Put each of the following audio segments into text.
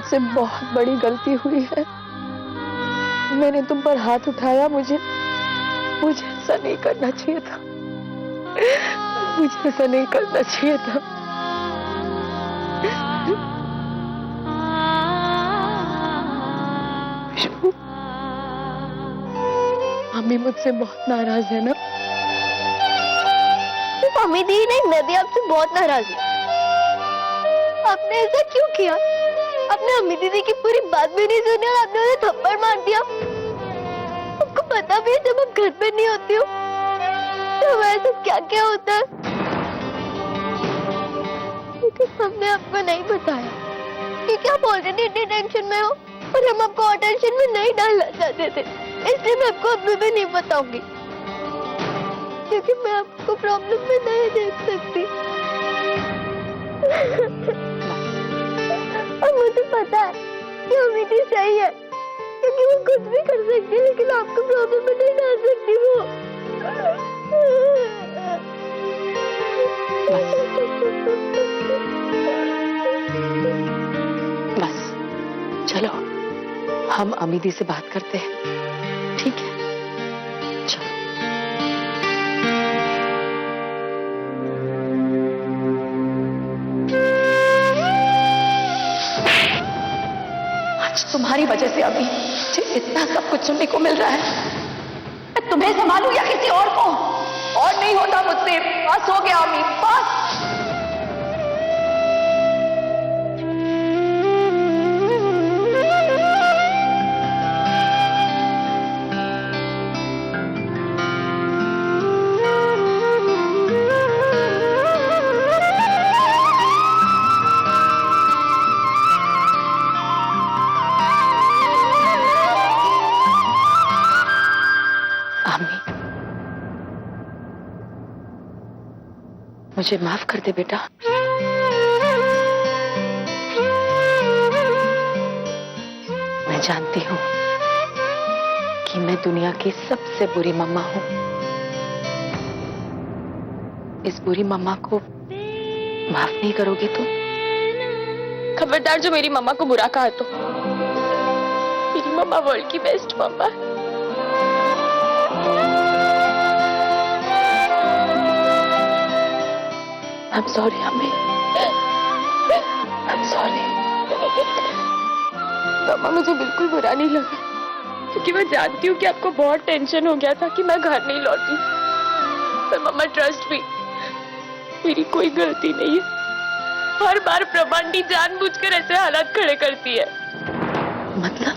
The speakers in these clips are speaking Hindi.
मुझसे बहुत बड़ी गलती हुई है। मैंने तुम पर हाथ उठाया। मुझे ऐसा नहीं करना चाहिए था। मुझे ऐसा नहीं करना चाहिए था। खुशबू, मम्मी मुझसे बहुत नाराज है ना? मम्मी दी नहीं, मैं भी आपसे बहुत नाराज हूँ। आपने ऐसा क्यों किया? आपने अम्मी दीदी की पूरी बात भी नहीं सुनी और आपने उन्हें थप्पड़ मार दिया। आपको पता भी है जब आप घर पे नहीं होती हो तो हमारे साथ क्या क्या होता है। लेकिन हमने आपको नहीं बताया क्योंकि आप ऑलरेडी इतनी टेंशन में हो और हम आपको और टेंशन में नहीं डालना चाहते थे। इसलिए मैं आपको अभी भी नहीं बताऊंगी क्योंकि मैं आपको प्रॉब्लम में नहीं देख सकती। और मुझे पता है कि अमिती सही है क्योंकि वो कुछ भी कर सकती है लेकिन आपको प्रॉब्लम में नहीं डाल सकती वो। बस चलो, हम अमिती से बात करते हैं, ठीक है? चलो। आज तुम्हारी वजह से अभी मुझे इतना सब कुछ सुनने को मिल रहा है। मैं तुम्हें संभालूं या किसी और को? और नहीं होता मुझसे। बस हो गया अम्मी, बस। मुझे माफ कर दे बेटा। मैं जानती हूं कि मैं दुनिया की सबसे बुरी मम्मा हूं। इस बुरी मम्मा को माफ नहीं करोगे तो? खबरदार जो मेरी मम्मा को बुरा कहा तो। मेरी मम्मा वर्ल्ड की बेस्ट मम्मा है। I'm sorry, अम्मी। I'm sorry। मम्मा मुझे बिल्कुल बुरा नहीं लगा क्योंकि मैं जानती हूँ कि आपको बहुत टेंशन हो गया था कि मैं घर नहीं लौटी। पर मम्मा ट्रस्ट भी, मेरी कोई गलती नहीं है। हर बार प्रभांडी जानबूझकर ऐसे हालात खड़े करती है। मतलब?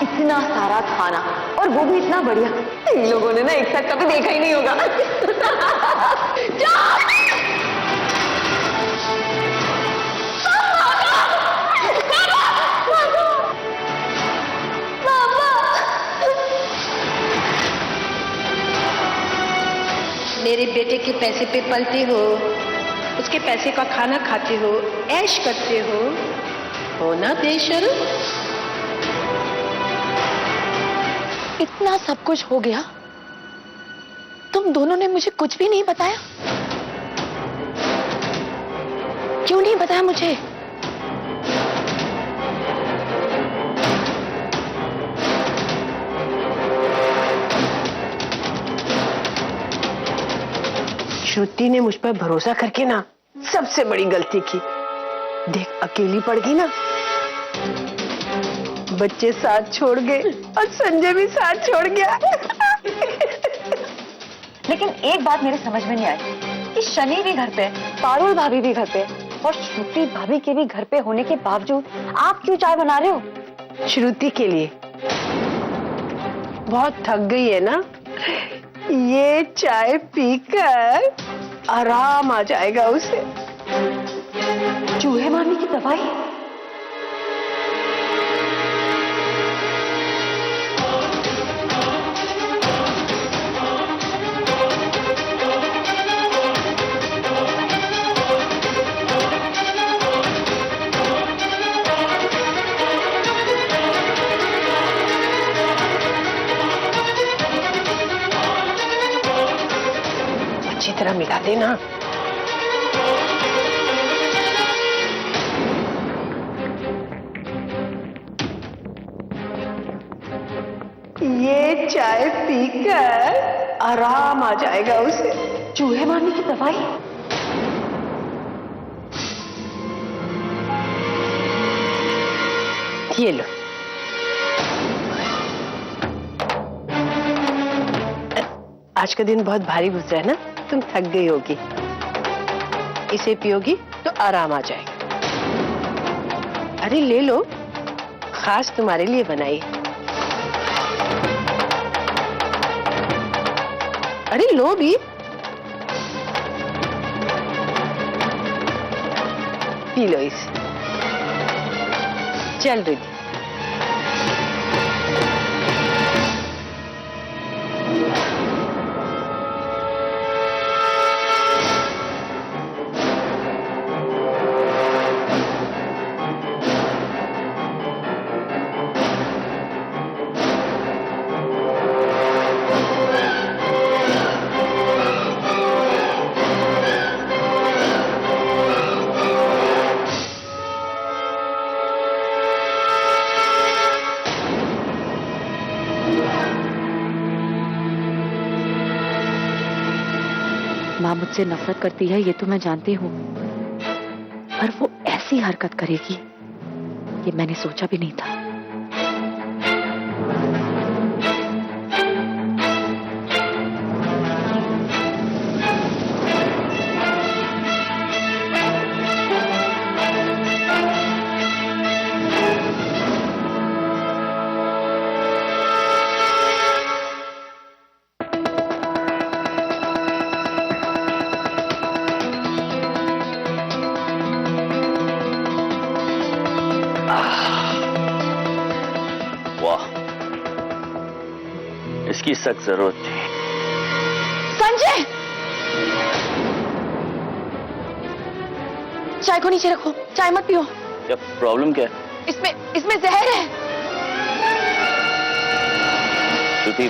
इतना सारा खाना और वो भी इतना बढ़िया, इन लोगों ने ना एक साथ कभी देखा ही नहीं होगा। मेरे बेटे के पैसे पे पलते हो, उसके पैसे का खाना खाते हो, ऐश करते हो ना बेशर्म। इतना सब कुछ हो गया, तुम दोनों ने मुझे कुछ भी नहीं बताया। क्यों नहीं बताया मुझे? श्रुति ने मुझ पर भरोसा करके ना सबसे बड़ी गलती की। देख, अकेली पड़ गई ना, बच्चे साथ छोड़ गए और संजय भी साथ छोड़ गया। लेकिन एक बात मेरे समझ में नहीं आई कि शनि भी घर पे, पारुल भाभी भी घर पे और श्रुति भाभी के भी घर पे होने के बावजूद आप क्यों चाय बना रहे हो? श्रुति के लिए। बहुत थक गई है ना, ये चाय पीकर आराम आ जाएगा उसे। चूहे मारने की दवाई? तरह मिला देना। ये चाय पीकर आराम आ जाएगा उसे। चूहे मारने की दवाई? ये लो। आज का दिन बहुत भारी गुजरा है ना, तुम थक गई होगी। इसे पियोगी तो आराम आ जाएगा। अरे ले लो, खास तुम्हारे लिए बनाई है। अरे लो भी। पी लो इसे। चल रिद्धि। माँ मुझसे नफरत करती है ये तो मैं जानती हूँ, पर वो ऐसी हरकत करेगी ये मैंने सोचा भी नहीं था। वाह, इसकी सख्त जरूरत थी। संजय, चाय को नीचे रखो, चाय मत पियो। क्या प्रॉब्लम क्या है? इसमें जहर है। श्रुति,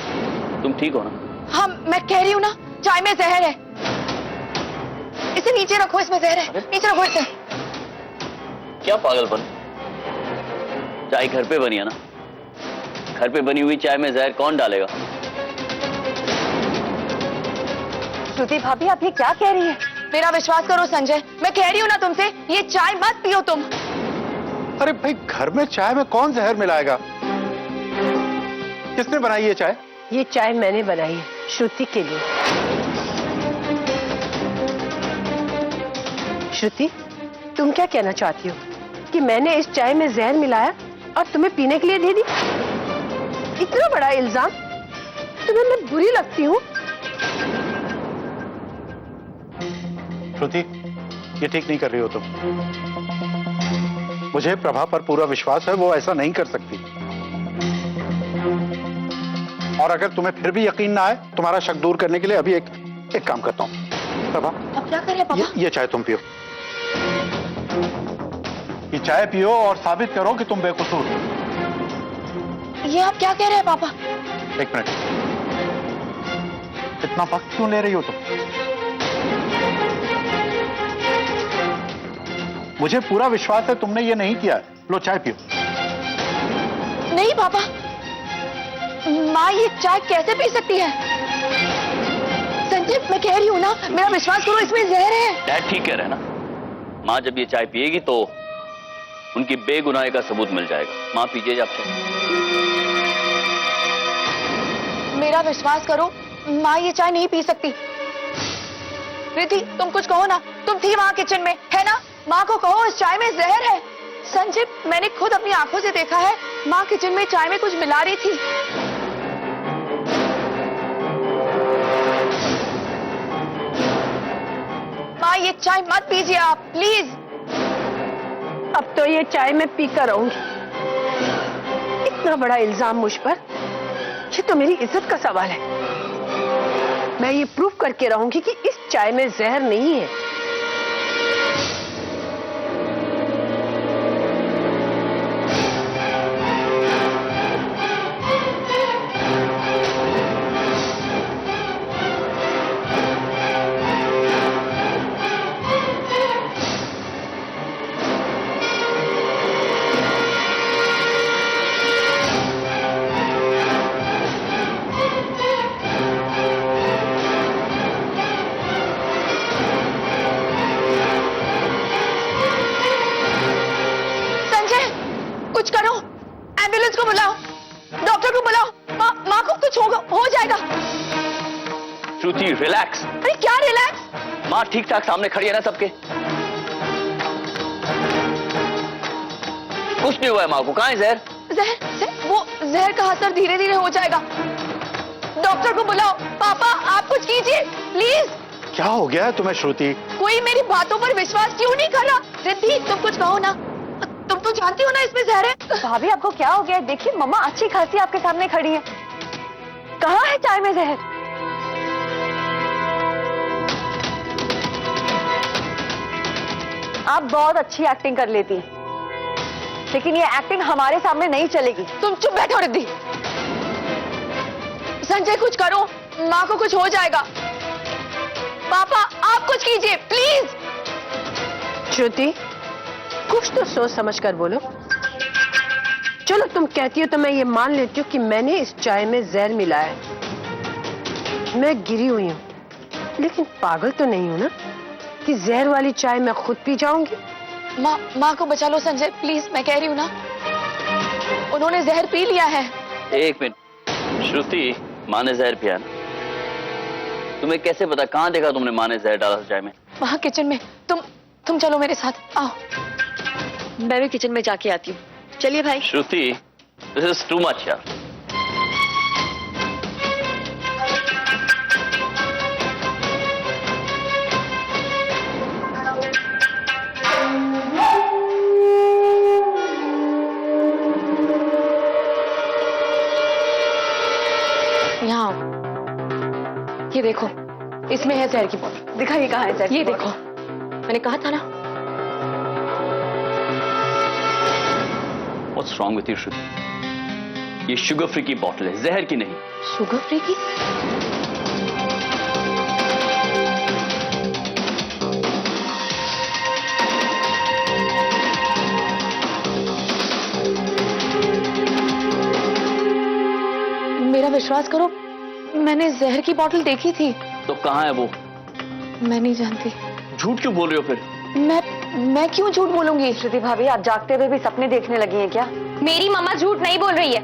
तुम ठीक हो ना? हाँ, मैं कह रही हूँ ना, चाय में जहर है। इसे नीचे रखो, इसमें जहर है। नीचे रखो इसे। क्या पागलपन? चाय घर पे बनी है ना, घर पे बनी हुई चाय में जहर कौन डालेगा? श्रुति भाभी आप ये क्या कह रही है? मेरा विश्वास करो संजय, मैं कह रही हूँ ना तुमसे, ये चाय मत पियो तुम। अरे भाई, घर में चाय में कौन जहर मिलाएगा? किसने बनाई ये चाय? ये चाय मैंने बनाई है श्रुति के लिए। श्रुति, तुम क्या कहना चाहती हो कि मैंने इस चाय में जहर मिलाया और तुम्हें पीने के लिए दे दी? इतना बड़ा इल्जाम? तुम्हें मैं बुरी लगती हूँ? श्रुति, ये ठीक नहीं कर रही हो तुम। मुझे प्रभा पर पूरा विश्वास है, वो ऐसा नहीं कर सकती। और अगर तुम्हें फिर भी यकीन ना आए, तुम्हारा शक दूर करने के लिए अभी एक काम करता हूँ। प्रभा, अब क्या करें पापा? ये चाय तुम पियो। ये चाय पियो और साबित करो कि तुम बेकसूर हो। ये आप क्या कह रहे हैं पापा? एक मिनट, इतना वक्त क्यों ले रही हो तुम? मुझे पूरा विश्वास है तुमने ये नहीं किया है। लो चाय पियो। नहीं पापा, माँ ये चाय कैसे पी सकती है? संजय, मैं कह रही हूँ ना, मेरा विश्वास करो, इसमें जहर है। डैड ठीक कह रहे हैं ना, माँ जब ये चाय पिएगी तो उनकी बेगुनाही का सबूत मिल जाएगा। माँ पीजिए आप चाय। मेरा विश्वास करो, माँ ये चाय नहीं पी सकती। रिद्धि, तुम कुछ कहो ना, तुम थी वहां किचन में, है ना? माँ को कहो इस चाय में जहर है। संजय, मैंने खुद अपनी आंखों से देखा है, माँ किचन में चाय में कुछ मिला रही थी। माँ ये चाय मत पीजिए आप, प्लीज। अब तो ये चाय मैं पीकर रहूंगी। इतना बड़ा इल्जाम मुझ पर, ये तो मेरी इज्जत का सवाल है। मैं ये प्रूफ करके रहूंगी कि इस चाय में जहर नहीं है। एम्बुलेंस को बुलाओ, डॉक्टर को बुलाओ, माँ को कुछ होगा, हो जाएगा। श्रुति रिलैक्स। अरे क्या रिलैक्स? माँ ठीक ठाक सामने खड़ी है ना सबके। कुछ नहीं हुआ है माँ को। कहाँ है जहर? वो जहर का असर धीरे धीरे हो जाएगा। डॉक्टर को बुलाओ। पापा आप कुछ कीजिए प्लीज। क्या हो गया है तुम्हें श्रुति? कोई मेरी बातों पर विश्वास क्यों नहीं कर रहा? रिद्धि तुम कुछ कहो ना, तुम तो जानती हो ना इसमें जहर है। भाभी आपको क्या हो गया? देखिए मम्मा अच्छी खासी आपके सामने खड़ी है। कहाँ है चाय में जहर? आप बहुत अच्छी एक्टिंग कर लेती हैं, लेकिन ये एक्टिंग हमारे सामने नहीं चलेगी। तुम चुप बैठो रिद्धि। संजय कुछ करो, माँ को कुछ हो जाएगा। पापा आप कुछ कीजिए प्लीज। श्रुति कुछ तो सोच समझ कर बोलो। चलो तुम कहती हो तो मैं ये मान लेती हूँ कि मैंने इस चाय में जहर मिलाया है। मैं गिरी हुई हूँ, लेकिन पागल तो नहीं हूं ना कि जहर वाली चाय मैं खुद पी जाऊंगी। माँ को बचा लो संजय प्लीज, मैं कह रही हूँ ना उन्होंने जहर पी लिया है। एक मिनट श्रुति, माँ ने जहर पिया ना? तुम्हें कैसे पता? कहाँ देखा तुमने माँ ने जहर डाला चाय में? वहाँ किचन में। तुम चलो मेरे साथ आओ। मैं भी किचन में जाके आती हूँ। चलिए भाई। श्रुति दिस इज टू मच यार। यहाँ आओ। ये देखो इसमें है जहर की बोतल। दिखाइए कहाँ है जहर? ये देखो, मैंने कहा था ना। What's wrong with you, श्रुति? ये शुगर फ्री की बोतल है, जहर की नहीं। शुगर फ्री की? मेरा विश्वास करो, मैंने जहर की बोतल देखी थी। तो कहाँ है वो? मैं नहीं जानती। झूठ क्यों बोल रही हो फिर? मैं क्यों झूठ बोलूंगी? श्रुति भाभी आप जागते हुए भी सपने देखने लगी हैं क्या? मेरी मम्मा झूठ नहीं बोल रही है,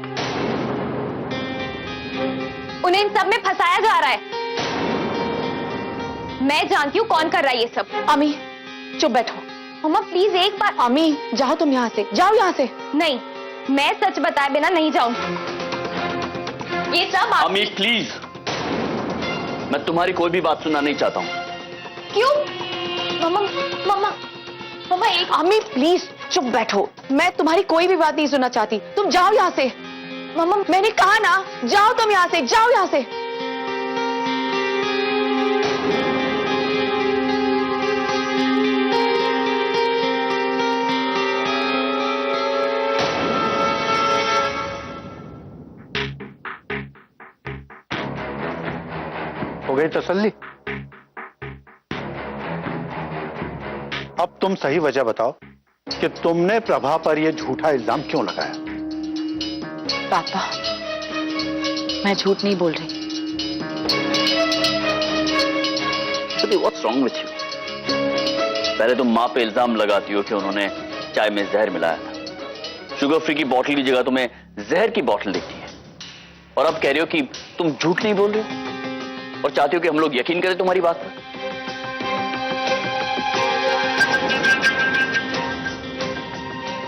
उन्हें इन सब में फंसाया जा रहा है। मैं जानती हूँ कौन कर रहा है ये सब। अमी चुप बैठो। मम्मा प्लीज एक बार। अमी जाओ, तुम यहाँ से जाओ, यहाँ से। नहीं, मैं सच बताए बिना नहीं जाऊंगी। ये सब अमी प्लीज, मैं तुम्हारी कोई भी बात सुनना नहीं चाहता हूँ। क्यों? मम्मा मम्मा मम्मा एक। अमी प्लीज चुप बैठो, मैं तुम्हारी कोई भी बात नहीं सुनना चाहती। तुम जाओ यहाँ से। मम्मा मैंने कहा ना, जाओ तुम यहाँ से, जाओ यहाँ से। हो गई तसल्ली? अब तुम सही वजह बताओ कि तुमने प्रभा पर यह झूठा इल्जाम क्यों लगाया? पापा मैं झूठ नहीं बोल रही। What's wrong with you? पहले तुम माँ पे इल्जाम लगाती हो कि उन्होंने चाय में जहर मिलाया था। शुगर फ्री की बोतल की जगह तुम्हें जहर की बोतल दिखती है, और अब कह रही हो कि तुम झूठ नहीं बोल रहे हो और चाहती हो कि हम लोग यकीन करें तुम्हारी बात पर।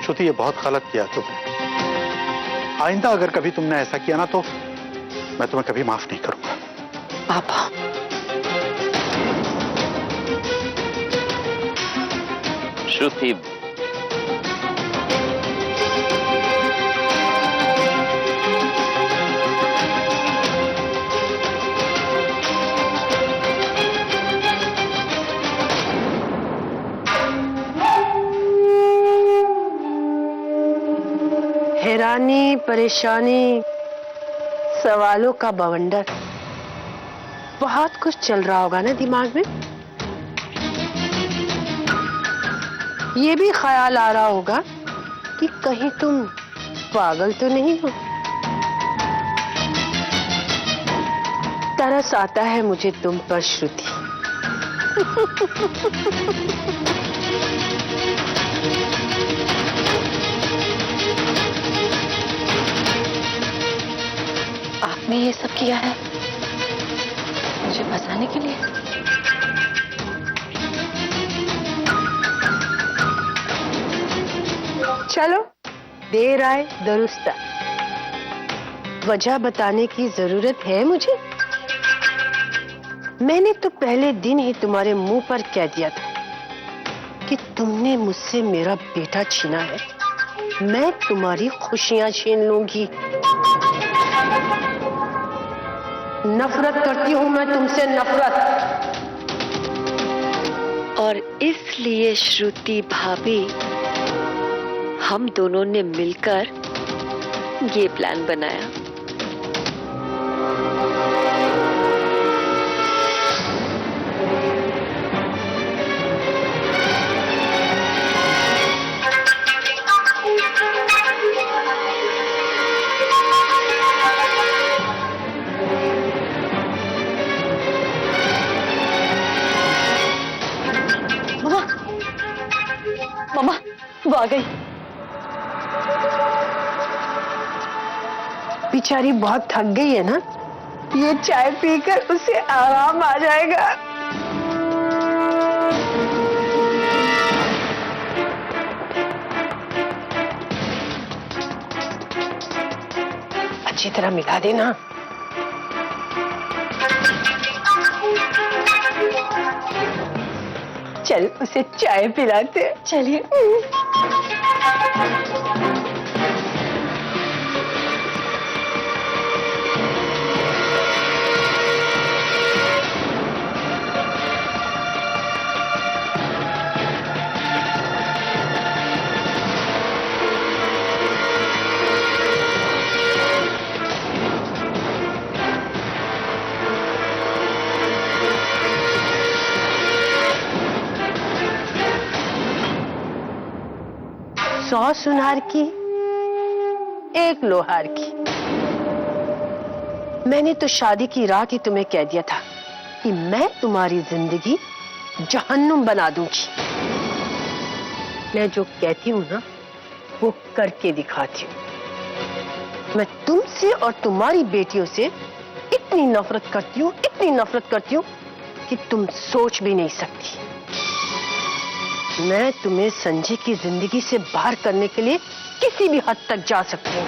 श्रुति ये बहुत गलत किया तुमने। आइंदा अगर कभी तुमने ऐसा किया ना तो मैं तुम्हें कभी माफ नहीं करूंगा। पापा श्रुति हैरानी, परेशानी, सवालों का बवंडर, बहुत कुछ चल रहा होगा ना दिमाग में। ये भी ख्याल आ रहा होगा कि कहीं तुम पागल तो नहीं हो। तरस आता है मुझे तुम पर श्रुति। आपने ये सब किया है मुझे फंसाने के लिए? चलो, देर आए दुरुस्त आए। वजह बताने की जरूरत है मुझे? मैंने तो पहले दिन ही तुम्हारे मुंह पर कह दिया था कि तुमने मुझसे मेरा बेटा छीना है, मैं तुम्हारी खुशियां छीन लूंगी। नफरत करती हूं मैं तुमसे, नफरत। और इसलिए श्रुति भाभी, हम दोनों ने मिलकर ये प्लान बनाया। मम्मा, वो आ गई। बेचारी बहुत थक गई है ना, ये चाय पीकर उसे आराम आ जाएगा। अच्छी तरह मिला देना। चल उसे चाय पिलाते हैं। चलिए। सौ सुनार की, एक लोहार की। मैंने तो शादी की रात ही तुम्हें कह दिया था कि मैं तुम्हारी जिंदगी जहन्नुम बना दूंगी। मैं जो कहती हूं ना, वो करके दिखाती हूं। मैं तुमसे और तुम्हारी बेटियों से इतनी नफरत करती हूँ, इतनी नफरत करती हूँ कि तुम सोच भी नहीं सकती। मैं तुम्हें संजय की जिंदगी से बाहर करने के लिए किसी भी हद तक जा सकती हूँ।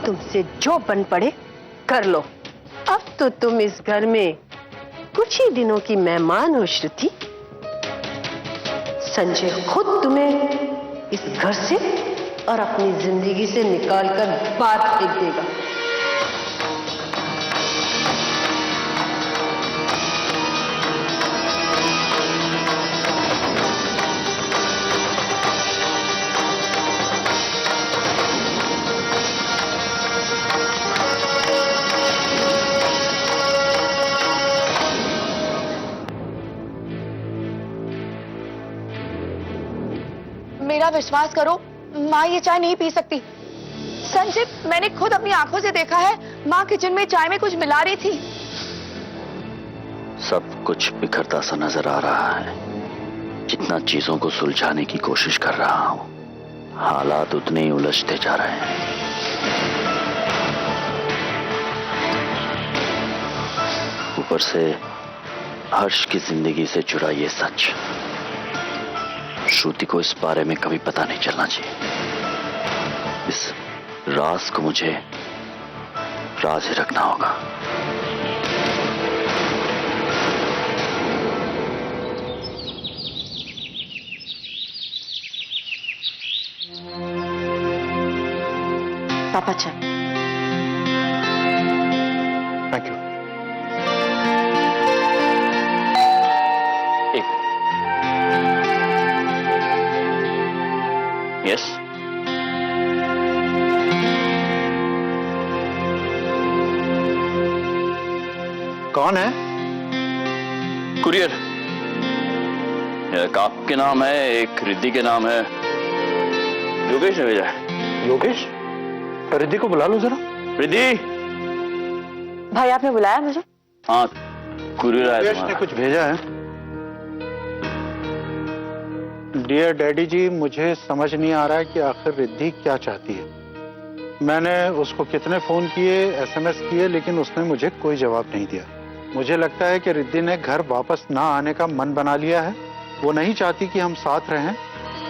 तुमसे जो बन पड़े कर लो। अब तो तुम इस घर में कुछ ही दिनों की मेहमान हो श्रुति। संजय खुद तुम्हें इस घर से और अपनी जिंदगी से निकालकर बाहर फेंक देगा। मेरा विश्वास करो, माँ ये चाय नहीं पी सकती। संजय, मैंने खुद अपनी आंखों से देखा है, माँ किचन में चाय में कुछ मिला रही थी। सब कुछ बिखरता सा नजर आ रहा है। जितना चीजों को सुलझाने की कोशिश कर रहा हूं, हालात उतने ही उलझते जा रहे हैं। ऊपर से हर्ष की जिंदगी से जुड़ा ये सच श्रुति को इस बारे में कभी पता नहीं चलना चाहिए। इस राज को मुझे राज ही रखना होगा। पापा चाय। Thank you. यस, कौन है? कुरियर। एक आपके नाम है, एक रिद्धि के नाम है। योगेश ने भेजा है। योगेश? रिद्धि को बुला लो जरा। रिद्धि। भाई आपने बुलाया मुझे? हाँ, कुरियर आया योगेश ने तुम्हारा। कुछ भेजा है। डियर डैडी जी, मुझे समझ नहीं आ रहा है कि आखिर रिद्धि क्या चाहती है। मैंने उसको कितने फोन किए, एसएमएस किए, लेकिन उसने मुझे कोई जवाब नहीं दिया। मुझे लगता है कि रिद्धि ने घर वापस ना आने का मन बना लिया है। वो नहीं चाहती कि हम साथ रहें,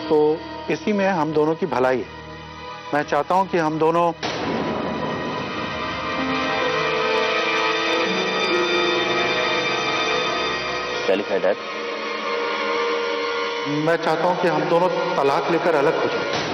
तो इसी में हम दोनों की भलाई है। मैं चाहता हूं कि हम दोनों क्या लिखा है डैड? मैं चाहता हूं कि हम दोनों तलाक लेकर अलग हो जाएं।